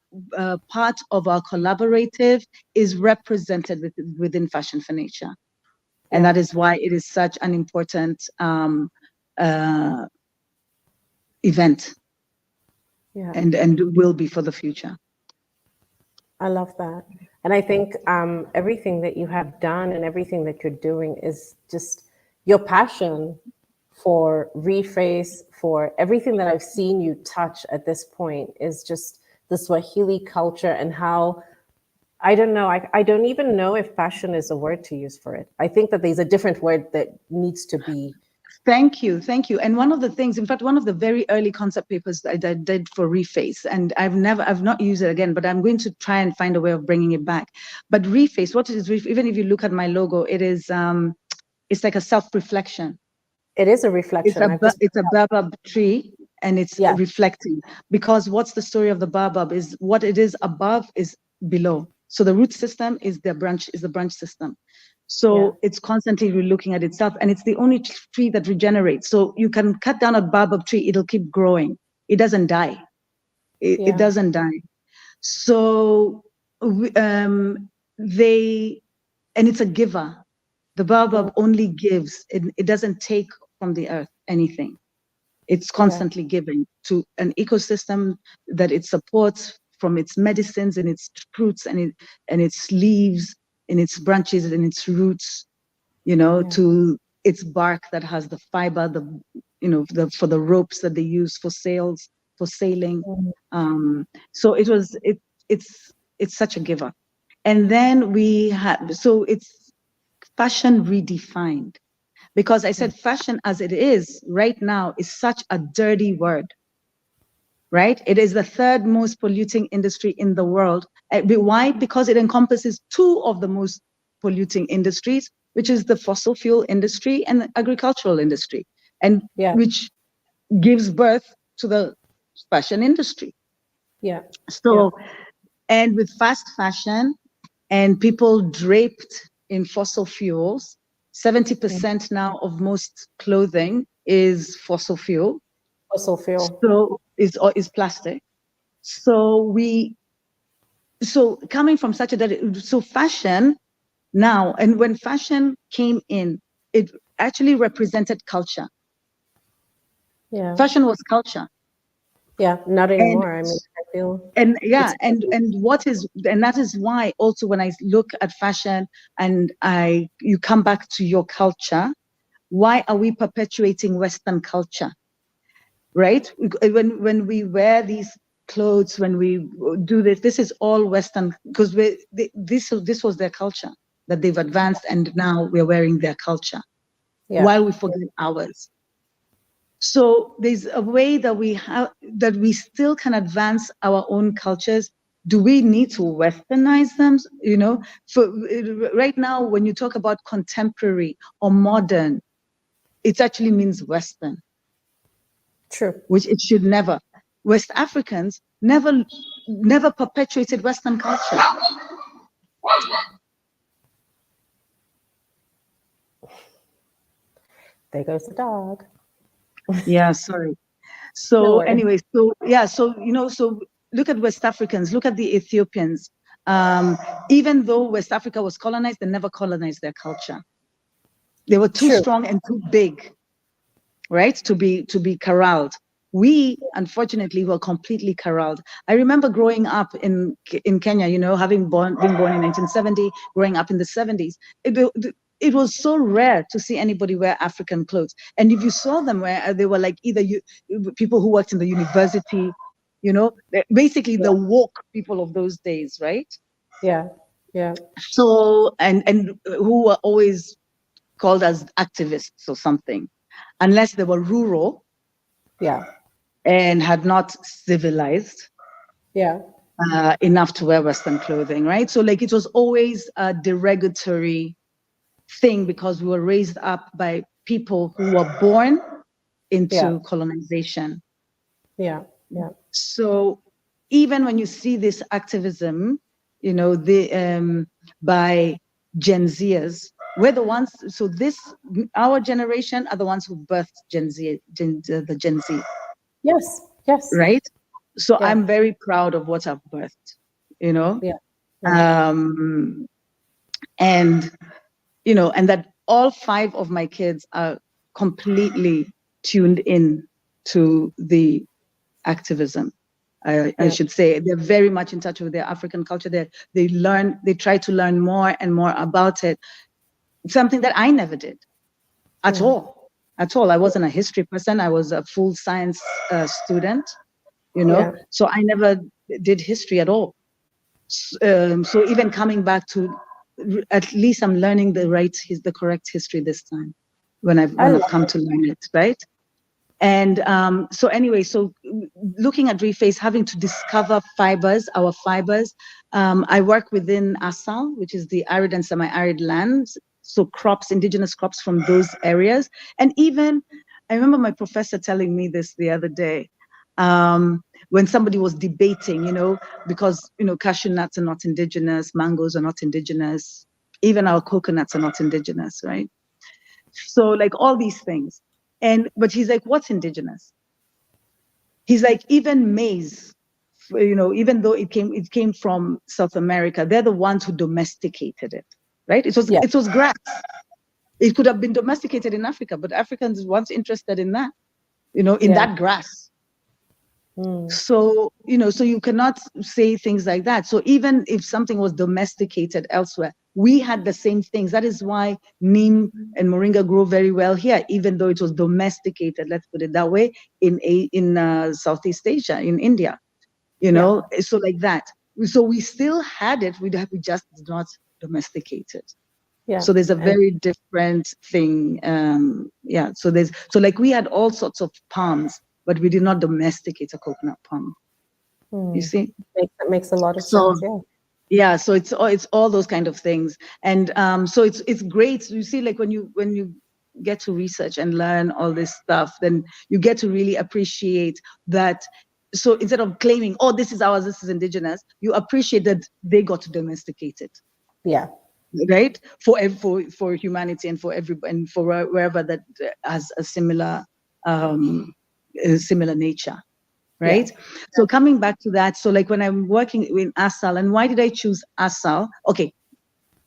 part of our collaborative is represented within Fashion for Nature. And that is why it is such an important event, and will be for the future. I love that. And I think everything that you have done and everything that you're doing is just your passion for Reface, for everything that I've seen you touch at this point, is just the Swahili culture, and how, I don't know, I don't even know if passion is a word to use for it. I think that there's a different word that needs to be. Thank you. And one of the things, in fact, one of the very early concept papers that I did for Reface, and I've not used it again, but I'm going to try and find a way of bringing it back. But Reface, what is Reface? Even if you look at my logo, it is, it's like a self-reflection. It is a reflection. It's a baobab tree, and it's reflecting, because what's the story of the baobab is what it is above is below. So the root system is the branch system. So it's constantly relooking at itself, and it's the only tree that regenerates. So you can cut down a baobab tree, it'll keep growing. It doesn't die. It doesn't die. So and it's a giver. The baobab only gives. It doesn't take from the earth anything. It's constantly giving to an ecosystem that it supports, from its medicines and its fruits and its leaves and its branches and its roots, to its bark that has the fiber, for the ropes that they use for sailing. So it's such a giver. And then it's fashion redefined, because I said fashion as it is right now is such a dirty word, right? It is the third most polluting industry in the world. Why? Because it encompasses two of the most polluting industries, which is the fossil fuel industry and the agricultural industry, and which gives birth to the fashion industry. And with fast fashion and people draped in fossil fuels, 70% now of most clothing is fossil fuel. So is plastic. So coming from such so fashion now, and when fashion came in, it actually represented culture. Fashion was culture. Not anymore. I feel. And that is why also when I look at fashion and you come back to your culture, why are we perpetuating Western culture? Right? When we wear these clothes, when we do this is all Western, because this was their culture that they've advanced, and now we're wearing their culture while we forget ours. So there's a way that we still can advance our own cultures. Do we need to Westernize them? Right now, when you talk about contemporary or modern, it actually means Western. True. Which it should never. West Africans never perpetuated Western culture. There goes the dog. Yeah, sorry. So anyway, so look at West Africans, look at the Ethiopians. Even though West Africa was colonized, they never colonized their culture. They were too strong and too big, right, to be corralled. We, unfortunately, were completely corralled. I remember growing up in Kenya, having been born in 1970, growing up in the 70s. It was so rare to see anybody wear African clothes. And if you saw them wear, they were like either people who worked in the university, basically the woke people of those days, right? Yeah. So, and who were always called as activists or something, unless they were rural. And had not civilized enough to wear Western clothing, right? So it was always a derogatory thing, because we were raised up by people who were born into colonization. So even when you see this activism, by Gen Zers, we're the ones. So our generation are the ones who birthed the Gen Z. Yes. Right. So I'm very proud of what I've birthed. And that all 5 of my kids are completely tuned in to the activism. I should say they're very much in touch with their African culture. They try to learn more and more about it. Something that I never did at all. I wasn't a history person. I was a full science student, so I never did history at all. So even coming back to, at least I'm learning the correct history this time when I've come to learn it, right? And so looking at Reface, having to discover our fibers. I work within ASAL, which is the arid and semi-arid lands. So indigenous crops from those areas. And even, I remember my professor telling me this the other day, when somebody was debating, because, cashew nuts are not indigenous, mangoes are not indigenous, even our coconuts are not indigenous, right? So all these things. But he's like, what's indigenous? He's like, even maize, even though it came from South America, they're the ones who domesticated it. Right? It was grass. It could have been domesticated in Africa, but Africans weren't interested in that, in that grass. So, so you cannot say things like that. So even if something was domesticated elsewhere, we had the same things. That is why neem and moringa grow very well here, even though it was domesticated, let's put it that way, in Southeast Asia, in India, so like that. So we still had it, we just did not domesticate it. Yeah. So there's a very different thing. So like we had all sorts of palms, but we did not domesticate a coconut palm. You see? That makes a lot of So sense. Yeah. yeah, so it's all those kind of things. And so it's great. You see, like when you get to research and learn all this stuff, then you get to really appreciate that. So instead of claiming, oh, this is ours, this is indigenous, you appreciate that they got to domesticate it. Yeah. Right, for humanity and for everybody and for wherever that has a similar nature, right? Yeah. So coming back to that, so like when I'm working in Assal, and why did I choose Assal? Okay,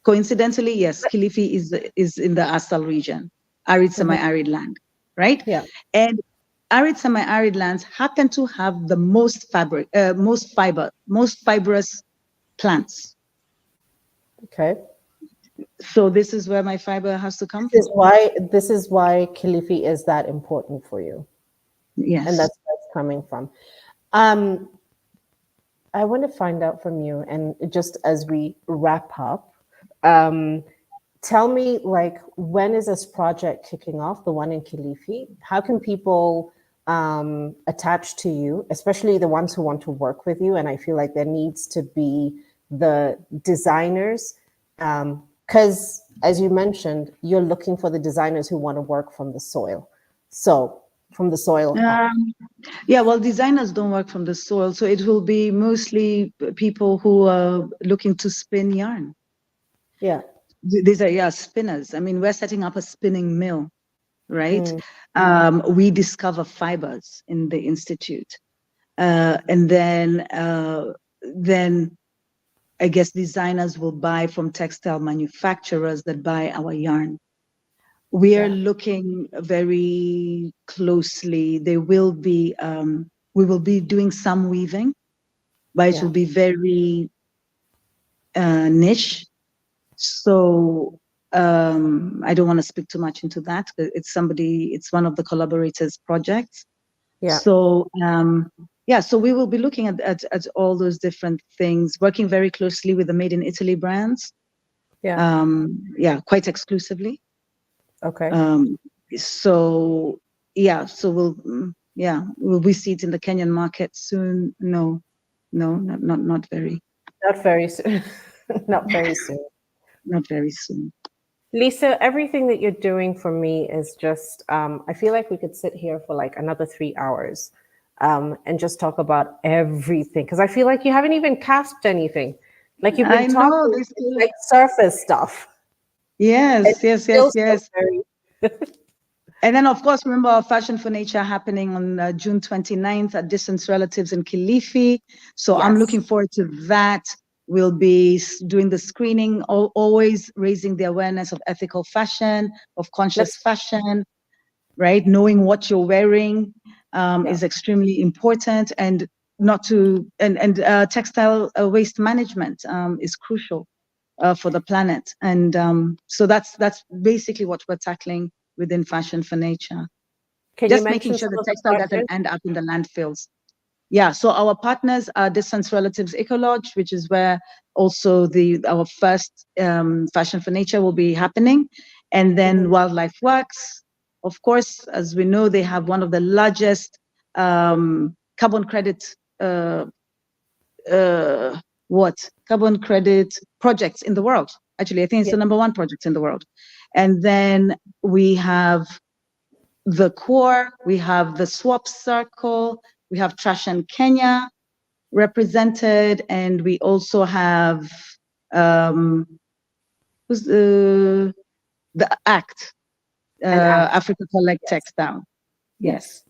coincidentally, yes, Kilifi is in the Assal region, arid semi-arid land, right? Yeah. And arid semi-arid lands happen to have the most fibrous plants. Okay. So this is where my fiber has to come from. This is why Kilifi is that important for you. Yes. And that's where it's coming from. I want to find out from you, and just as we wrap up, tell me, like, when is this project kicking off, the one in Kilifi? How can people attach to you, especially the ones who want to work with you? And I feel like there needs to be the designers, because as you mentioned, you're looking for the designers who want to work from the soil. So from the soil. Yeah, well, designers don't work from the soil. So it will be mostly people who are looking to spin yarn. Yeah. These are, spinners. I mean, we're setting up a spinning mill, right? We discover fibers in the institute. And then I guess designers will buy from textile manufacturers that buy our yarn. We are looking very closely. We will be doing some weaving, but it will be very niche. So I don't want to speak too much into that. It's one of the collaborators' projects. Yeah. So so we will be looking at all those different things, working very closely with the Made in Italy brands. Yeah. Quite exclusively. Okay. So will we see it in the Kenyan market soon? No, not very. Not very soon. Not very soon. Not very soon. Lisa, everything that you're doing for me is just, I feel like we could sit here for like another 3 hours and just talk about everything. Because I feel like you haven't even casped anything. Like you've been talking like surface stuff. Yes. And then, of course, remember our Fashion for Nature happening on June 29th at Distance Relatives in Kilifi. So I'm looking forward to that. We'll be doing the screening, always raising the awareness of ethical fashion, of conscious fashion, right? Knowing what you're wearing is extremely important, and textile waste management is crucial for the planet. And so that's basically what we're tackling within Fashion for Nature. Just making sure the textile doesn't end up in the landfills. Yeah, so our partners are Distance Relatives Eco Lodge, which is where also our first Fashion for Nature will be happening. And then Wildlife Works, of course, as we know, they have one of the largest carbon credit carbon credit projects in the world. Actually, I think it's the number 1 project in the world. And then we have the Core, we have the Swap Circle, we have Trash and Kenya represented, and we also have who's the ACT, Africa Collect Textile. Yes.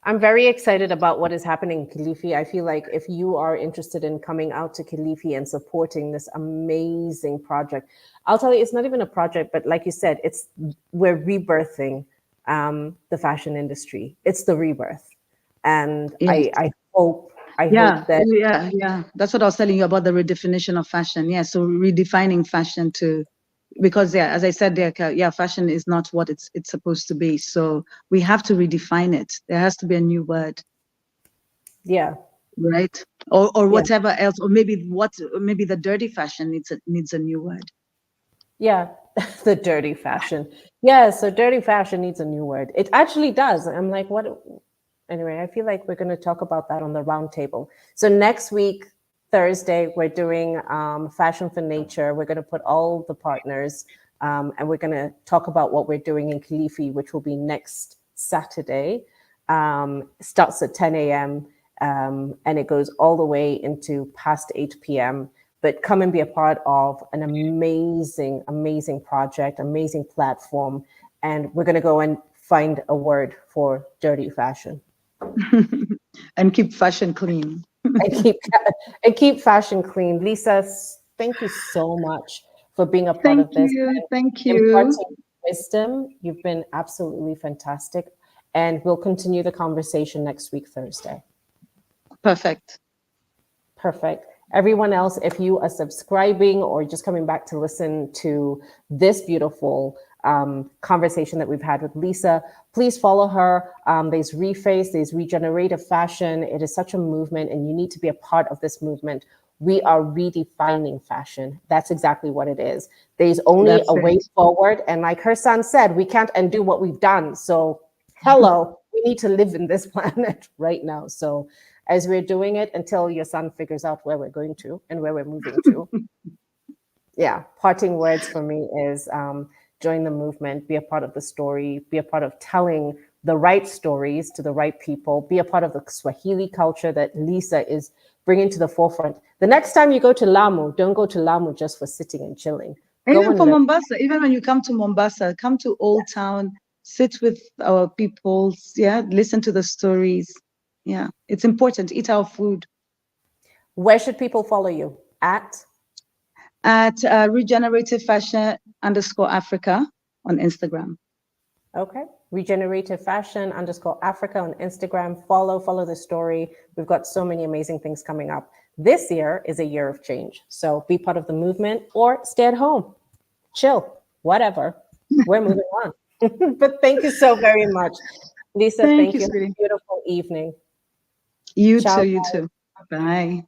I'm very excited about what is happening in Kilifi. I feel like if you are interested in coming out to Kilifi and supporting this amazing project, I'll tell you, it's not even a project, but like you said, we're rebirthing the fashion industry. It's the rebirth. And Yes. I hope Yeah, that yeah. That's what I was telling you about the redefinition of fashion. Yeah, so redefining fashion because yeah, as I said, yeah, fashion is not what it's supposed to be. So we have to redefine it. There has to be a new word, yeah, right? Or yeah. whatever else, or maybe the dirty fashion needs a new word. Yeah, the dirty fashion. Yeah, so dirty fashion needs a new word. It actually does. I'm like, what? Anyway, I feel like we're going to talk about that on the round table. So next week, Thursday, we're doing Fashion for Nature. We're going to put all the partners and we're going to talk about what we're doing in Kilifi, which will be next Saturday. Starts at 10 a.m. And it goes all the way into past 8 p.m. But come and be a part of an amazing, amazing project, amazing platform. And we're going to go and find a word for dirty fashion. And keep fashion clean. and keep and keep fashion clean. Lisa, thank you so much for being a part of this and Thank you. imparting wisdom. You've been absolutely fantastic. And we'll continue the conversation next week, Thursday. Perfect. Perfect. Everyone else, if you are subscribing or just coming back to listen to this beautiful conversation that we've had with Lisa, please follow her. There's Reface, there's Regenerative Fashion. It is such a movement, and you need to be a part of this movement. We are redefining fashion. That's exactly what it is. There's only That's a way it. forward. And like her son said, we can't undo what we've done. So, hello, we need to live in this planet right now. So, as we're doing it until your son figures out where we're going to and where we're moving to. Yeah, parting words for me is join the movement, be a part of the story, be a part of telling the right stories to the right people, be a part of the Swahili culture that Lisa is bringing to the forefront. The next time you go to Lamu, don't go to Lamu just for sitting and chilling. Go Even and for learn. Mombasa, even when you come to Mombasa, come to Old Town, sit with our people, yeah, listen to the stories. Yeah, it's important. Eat our food. Where should people follow you? At Regenerative Fashion _Africa on Instagram. Okay. Regenerative Fashion _Africa on Instagram. Follow the story. We've got so many amazing things coming up. This year is a year of change. So be part of the movement or stay at home, chill, whatever. We're moving on. But thank you so very much. Lisa, Thank thank you, you. Have sweetie. a beautiful evening. You Ciao. too, you too. Bye.